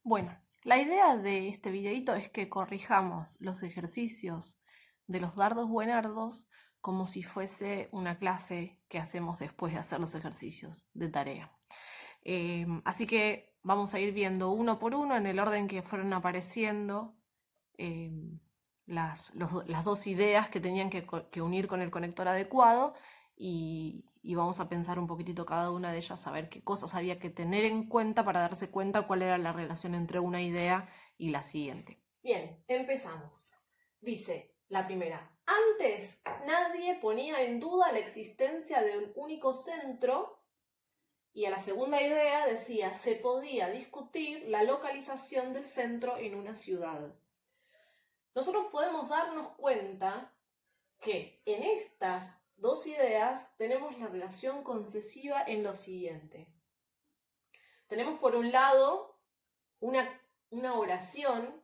Bueno, la idea de este videito es que corrijamos los ejercicios de los dardos buenardos como si fuese una clase que hacemos después de hacer los ejercicios de tarea. Así que vamos a ir viendo uno por uno en el orden que fueron apareciendo eh, las dos ideas que tenían que unir con el conector adecuado y vamos a pensar un poquitito cada una de ellas, a ver qué cosas había que tener en cuenta para darse cuenta cuál era la relación entre una idea y la siguiente. Bien, empezamos. Dice la primera: antes nadie ponía en duda la existencia de un único centro. Y a la segunda idea decía, se podía discutir la localización del centro en una ciudad. Nosotros podemos darnos cuenta que en estas dos ideas tenemos la relación concesiva en lo siguiente. Tenemos por un lado una oración,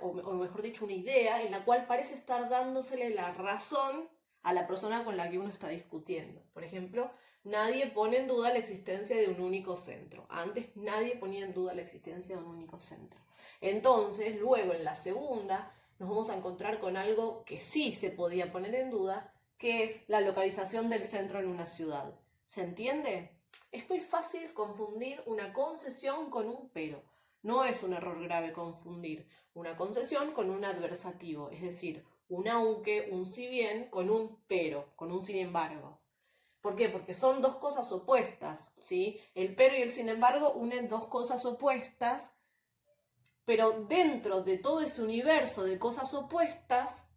o mejor dicho, una idea en la cual parece estar dándosele la razón a la persona con la que uno está discutiendo. Por ejemplo, nadie pone en duda la existencia de un único centro. Antes nadie ponía en duda la existencia de un único centro. Entonces, luego en la segunda, nos vamos a encontrar con algo que sí se podía poner en duda, que es la localización del centro en una ciudad. ¿Se entiende? Es muy fácil confundir una concesión con un pero. No es un error grave confundir una concesión con un adversativo, es decir, un aunque, un si bien, con un pero, con un sin embargo. ¿Por qué? Porque son dos cosas opuestas, ¿sí? El pero y el sin embargo unen dos cosas opuestas, pero dentro de todo ese universo de cosas opuestas,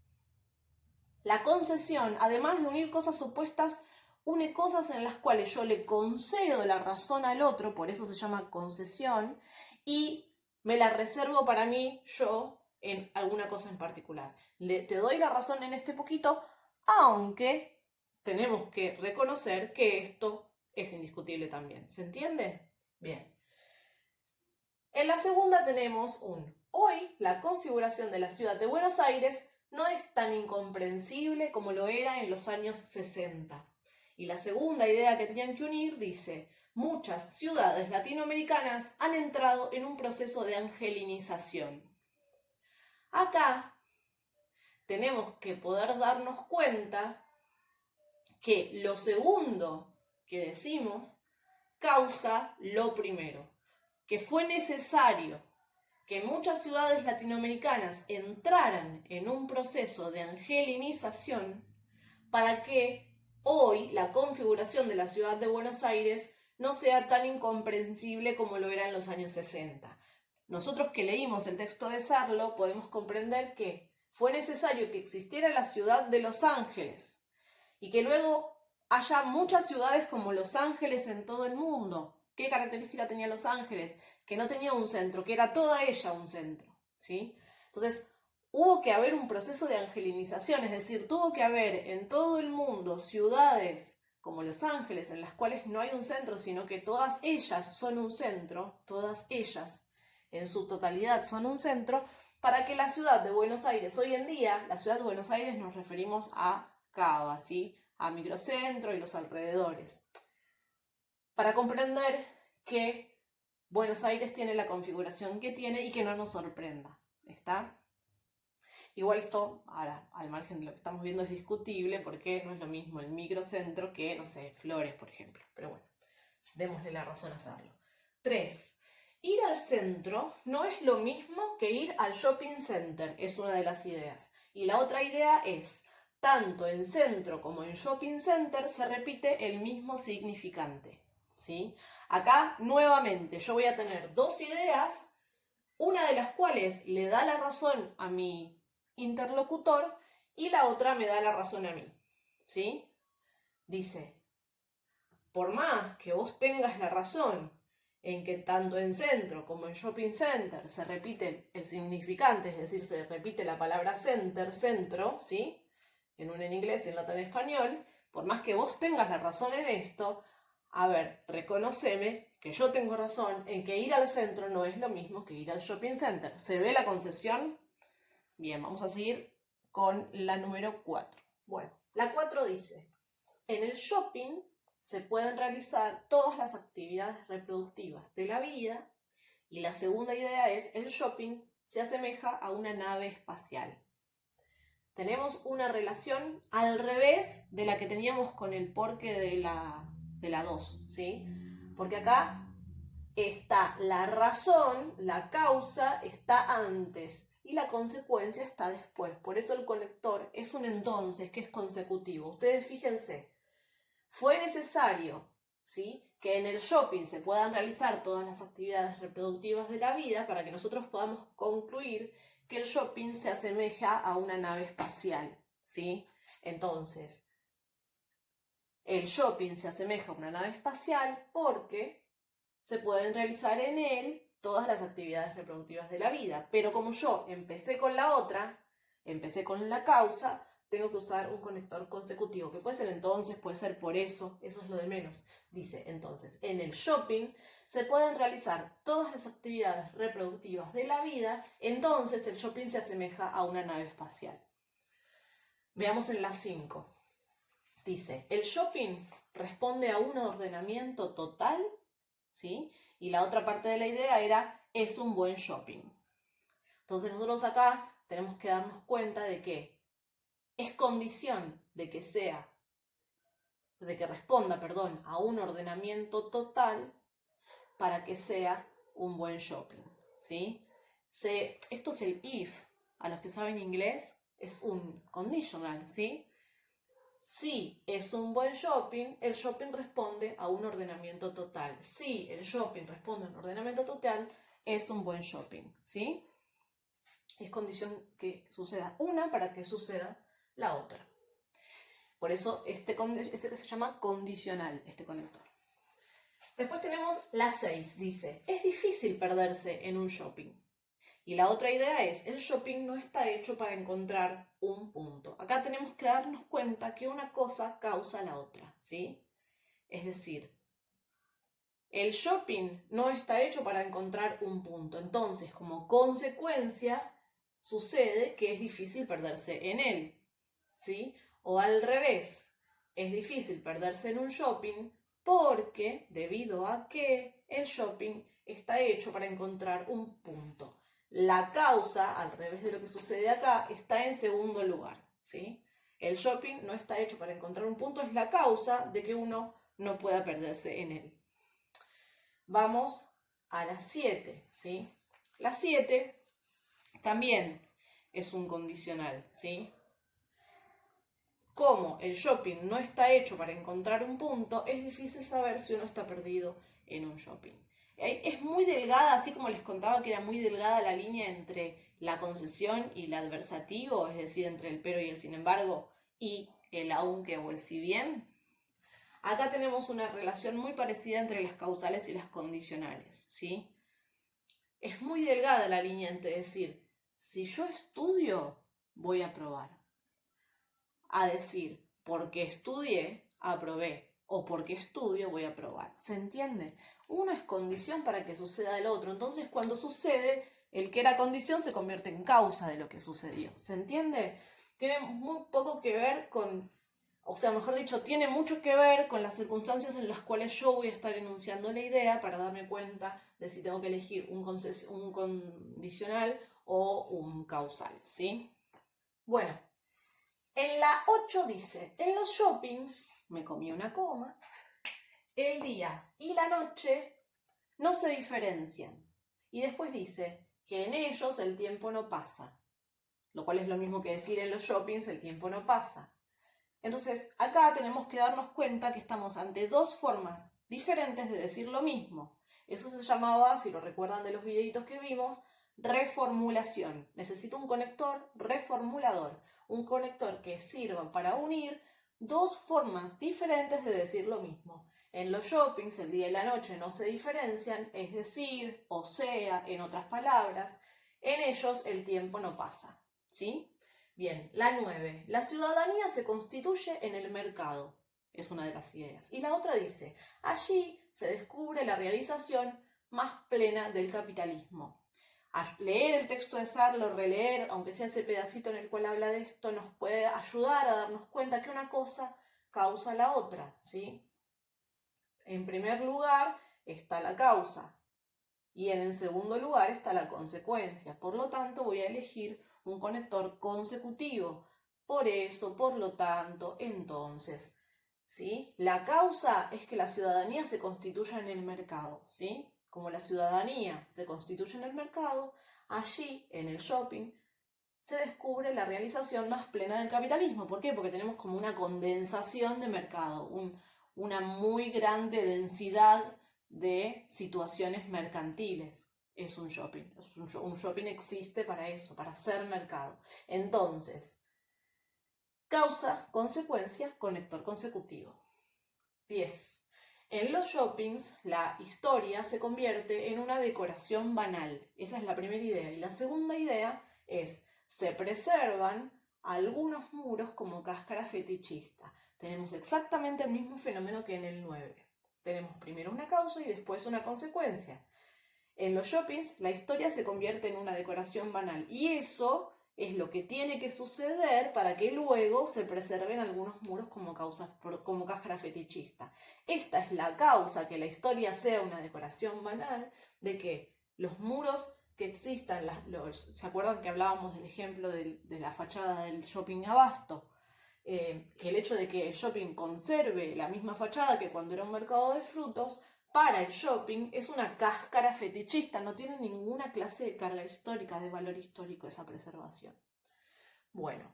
la concesión, además de unir cosas opuestas, une cosas en las cuales yo le concedo la razón al otro, por eso se llama concesión, y me la reservo para mí, yo, en alguna cosa en particular. Te doy la razón en este poquito, aunque tenemos que reconocer que esto es indiscutible también. ¿Se entiende? Bien. En la segunda tenemos hoy la configuración de la ciudad de Buenos Aires no es tan incomprensible como lo era en los años 60. Y la segunda idea que tenían que unir dice, muchas ciudades latinoamericanas han entrado en un proceso de angelinización. Acá tenemos que poder darnos cuenta que lo segundo que decimos causa lo primero, que fue necesario que muchas ciudades latinoamericanas entraran en un proceso de angelinización para que hoy la configuración de la ciudad de Buenos Aires no sea tan incomprensible como lo era en los años 60. Nosotros que leímos el texto de Sarlo podemos comprender que fue necesario que existiera la ciudad de Los Ángeles y que luego haya muchas ciudades como Los Ángeles en todo el mundo. ¿Qué característica tenía Los Ángeles? Que no tenía un centro, que era toda ella un centro, ¿sí? Entonces, hubo que haber un proceso de angelinización, es decir, tuvo que haber en todo el mundo ciudades como Los Ángeles, en las cuales no hay un centro, sino que todas ellas son un centro, todas ellas en su totalidad son un centro, para que la ciudad de Buenos Aires, hoy en día, la ciudad de Buenos Aires nos referimos a Cava, ¿sí? A microcentro y los alrededores, para comprender que Buenos Aires tiene la configuración que tiene y que no nos sorprenda, ¿está? Igual esto, ahora, al margen de lo que estamos viendo, es discutible porque no es lo mismo el microcentro que, no sé, Flores, por ejemplo. Pero bueno, démosle la razón a hacerlo. 3. Ir al centro no es lo mismo que ir al shopping center, es una de las ideas. Y la otra idea es, tanto en centro como en shopping center se repite el mismo significante, ¿sí? Acá, nuevamente, yo voy a tener dos ideas, una de las cuales le da la razón a mi interlocutor y la otra me da la razón a mí, ¿sí? Dice, por más que vos tengas la razón en que tanto en centro como en shopping center se repite el significante, es decir, se repite la palabra center, centro, ¿sí? En un en inglés y en otro en español, por más que vos tengas la razón en esto, a ver, reconoceme que yo tengo razón en que ir al centro no es lo mismo que ir al shopping center. ¿Se ve la concesión? Bien, vamos a seguir con la número 4. Bueno, la 4 dice, en el shopping se pueden realizar todas las actividades reproductivas de la vida Y la segunda idea es el shopping se asemeja a una nave espacial. Tenemos una relación al revés de la que teníamos con el porqué de la 2, ¿sí? Porque acá está la razón, la causa está antes y la consecuencia está después. Por eso el conector es un entonces que es consecutivo. Ustedes fíjense, fue necesario, ¿sí?, que en el shopping se puedan realizar todas las actividades reproductivas de la vida para que nosotros podamos concluir que el shopping se asemeja a una nave espacial, ¿sí? Entonces, el shopping se asemeja a una nave espacial porque se pueden realizar en él todas las actividades reproductivas de la vida. Pero como yo empecé con la otra, empecé con la causa, tengo que usar un conector consecutivo, que puede ser entonces, puede ser por eso es lo de menos. Dice, entonces, en el shopping se pueden realizar todas las actividades reproductivas de la vida, entonces el shopping se asemeja a una nave espacial. Veamos en la 5. Dice, el shopping responde a un ordenamiento total, ¿sí? Y la otra parte de la idea era, es un buen shopping. Entonces nosotros acá tenemos que darnos cuenta de que es condición de que responda, a un ordenamiento total para que sea un buen shopping, ¿sí? Esto es el if, a los que saben inglés, es un conditional, ¿sí? Si es un buen shopping, el shopping responde a un ordenamiento total. Si el shopping responde a un ordenamiento total, es un buen shopping, ¿sí? Es condición que suceda una para que suceda la otra. Por eso este se llama condicional, este conector. Después tenemos la 6, dice, es difícil perderse en un shopping. Y la otra idea es, el shopping no está hecho para encontrar un punto. Acá tenemos que darnos cuenta que una cosa causa la otra, ¿sí? Es decir, el shopping no está hecho para encontrar un punto. Entonces, como consecuencia, sucede que es difícil perderse en él, ¿sí? O al revés, es difícil perderse en un shopping porque, debido a que el shopping está hecho para encontrar un punto. La causa, al revés de lo que sucede acá, está en segundo lugar, ¿sí? El shopping no está hecho para encontrar un punto, es la causa de que uno no pueda perderse en él. Vamos a la 7, ¿sí? La 7 también es un condicional, ¿sí? Como el shopping no está hecho para encontrar un punto, es difícil saber si uno está perdido en un shopping. Es muy delgada, así como les contaba que era muy delgada la línea entre la concesión y el adversativo, es decir, entre el pero y el sin embargo, y el aunque o el si bien. Acá tenemos una relación muy parecida entre las causales y las condicionales, ¿sí? Es muy delgada la línea entre decir, si yo estudio, voy a aprobar, a decir, porque estudié, aprobé, o porque estudio, voy a aprobar. ¿Se entiende? Uno es condición para que suceda el otro. Entonces, cuando sucede, el que era condición se convierte en causa de lo que sucedió. ¿Se entiende? Tiene muy poco que ver con, o sea, mejor dicho, tiene mucho que ver con las circunstancias en las cuales yo voy a estar enunciando la idea para darme cuenta de si tengo que elegir un condicional o un causal, ¿sí? Bueno, en la 8 dice, en los shoppings, me comí una coma, el día y la noche no se diferencian. Y después dice que en ellos el tiempo no pasa, lo cual es lo mismo que decir en los shoppings el tiempo no pasa. Entonces, acá tenemos que darnos cuenta que estamos ante dos formas diferentes de decir lo mismo. Eso se llamaba, si lo recuerdan de los videitos que vimos, reformulación. Necesito un conector reformulador, un conector que sirva para unir dos formas diferentes de decir lo mismo. En los shoppings el día y la noche no se diferencian, es decir, o sea, en otras palabras, en ellos el tiempo no pasa, ¿sí? Bien, la 9. La ciudadanía se constituye en el mercado. Es una de las ideas. Y la otra dice, allí se descubre la realización más plena del capitalismo. Leer el texto de Sarlo, releer, aunque sea ese pedacito en el cual habla de esto, nos puede ayudar a darnos cuenta que una cosa causa la otra, ¿sí? En primer lugar está la causa. Y en el segundo lugar está la consecuencia. Por lo tanto, voy a elegir un conector consecutivo. Por eso, por lo tanto, entonces, ¿sí? La causa es que la ciudadanía se constituya en el mercado, ¿sí? Como la ciudadanía se constituye en el mercado, allí, en el shopping, se descubre la realización más plena del capitalismo. ¿Por qué? Porque tenemos como una condensación de mercado, una muy grande densidad de situaciones mercantiles. Es un shopping. Un shopping existe para eso, para ser mercado. Entonces, causa, consecuencia, conector consecutivo. 10. En los shoppings, la historia se convierte en una decoración banal. Esa es la primera idea. Y la segunda idea es, se preservan algunos muros como cáscara fetichista. Tenemos exactamente el mismo fenómeno que en el 9. Tenemos primero una causa y después una consecuencia. En los shoppings, la historia se convierte en una decoración banal. Y eso es lo que tiene que suceder para que luego se preserven algunos muros como cáscara fetichista. Esta es la causa, que la historia sea una decoración banal, de que los muros que existan, ¿se acuerdan que hablábamos del ejemplo de la fachada del shopping Abasto? Que el hecho de que el shopping conserve la misma fachada que cuando era un mercado de frutos, para el shopping es una cáscara fetichista, no tiene ninguna clase de carga histórica, de valor histórico esa preservación. Bueno.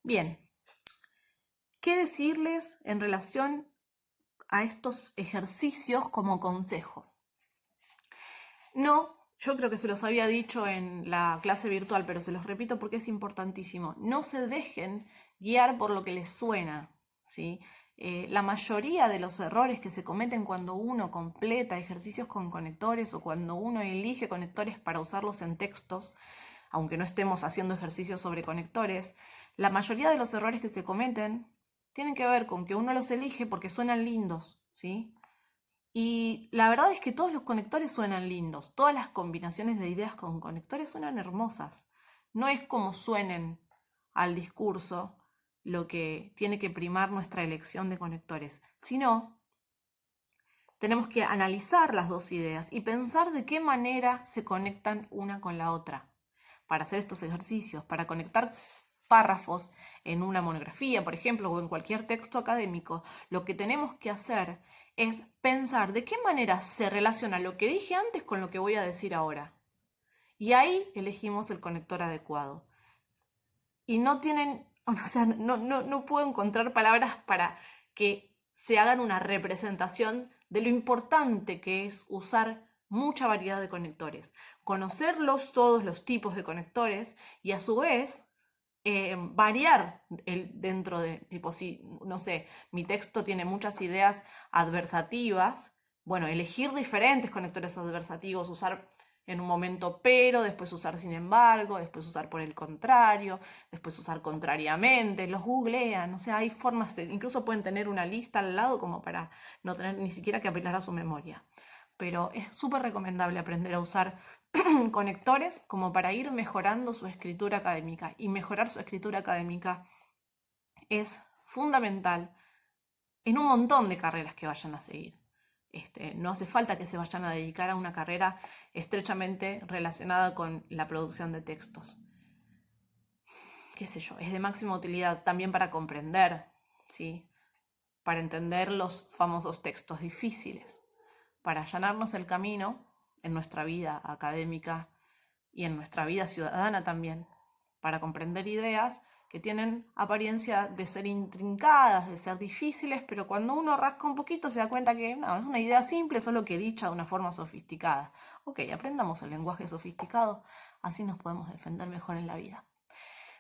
Bien. ¿Qué decirles en relación a estos ejercicios como consejo? No, yo creo que se los había dicho en la clase virtual, pero se los repito porque es importantísimo. No se dejen guiar por lo que les suena, ¿sí? La mayoría de los errores que se cometen cuando uno completa ejercicios con conectores o cuando uno elige conectores para usarlos en textos, aunque no estemos haciendo ejercicios sobre conectores, la mayoría de los errores que se cometen tienen que ver con que uno los elige porque suenan lindos, ¿sí? Y la verdad es que todos los conectores suenan lindos, todas las combinaciones de ideas con conectores suenan hermosas. No es como suenen al discurso lo que tiene que primar nuestra elección de conectores, sino tenemos que analizar las dos ideas y pensar de qué manera se conectan una con la otra. Para hacer estos ejercicios, para conectar párrafos en una monografía, por ejemplo, o en cualquier texto académico, lo que tenemos que hacer es pensar de qué manera se relaciona lo que dije antes con lo que voy a decir ahora. Y ahí elegimos el conector adecuado. Y no tienen, o sea, no puedo encontrar palabras para que se hagan una representación de lo importante que es usar mucha variedad de conectores, conocerlos todos los tipos de conectores y a su vez variar dentro de, tipo, si, no sé, mi texto tiene muchas ideas adversativas, bueno, elegir diferentes conectores adversativos, usar en un momento pero, después usar sin embargo, después usar por el contrario, después usar contrariamente, los googlean, o sea, hay formas de, incluso pueden tener una lista al lado como para no tener ni siquiera que apelar a su memoria. Pero es súper recomendable aprender a usar conectores como para ir mejorando su escritura académica. Y mejorar su escritura académica es fundamental en un montón de carreras que vayan a seguir. No hace falta que se vayan a dedicar a una carrera estrechamente relacionada con la producción de textos. Qué sé yo, es de máxima utilidad también para comprender, ¿sí? Para entender los famosos textos difíciles, para allanarnos el camino en nuestra vida académica y en nuestra vida ciudadana también, para comprender ideas que tienen apariencia de ser intrincadas, de ser difíciles, pero cuando uno rasca un poquito se da cuenta que no, es una idea simple, solo que dicha de una forma sofisticada. Ok, aprendamos el lenguaje sofisticado, así nos podemos defender mejor en la vida.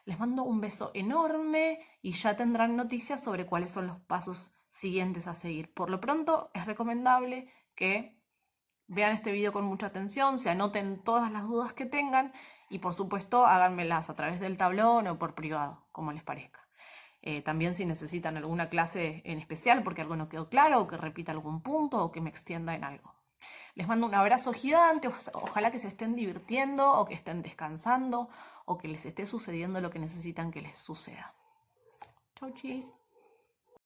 Les mando un beso enorme y ya tendrán noticias sobre cuáles son los pasos siguientes a seguir. Por lo pronto es recomendable que vean este video con mucha atención, se anoten todas las dudas que tengan y por supuesto háganmelas a través del tablón o por privado, como les parezca. También si necesitan alguna clase en especial porque algo no quedó claro o que repita algún punto o que me extienda en algo. Les mando un abrazo gigante, ojalá que se estén divirtiendo o que estén descansando o que les esté sucediendo lo que necesitan que les suceda. Chau chis.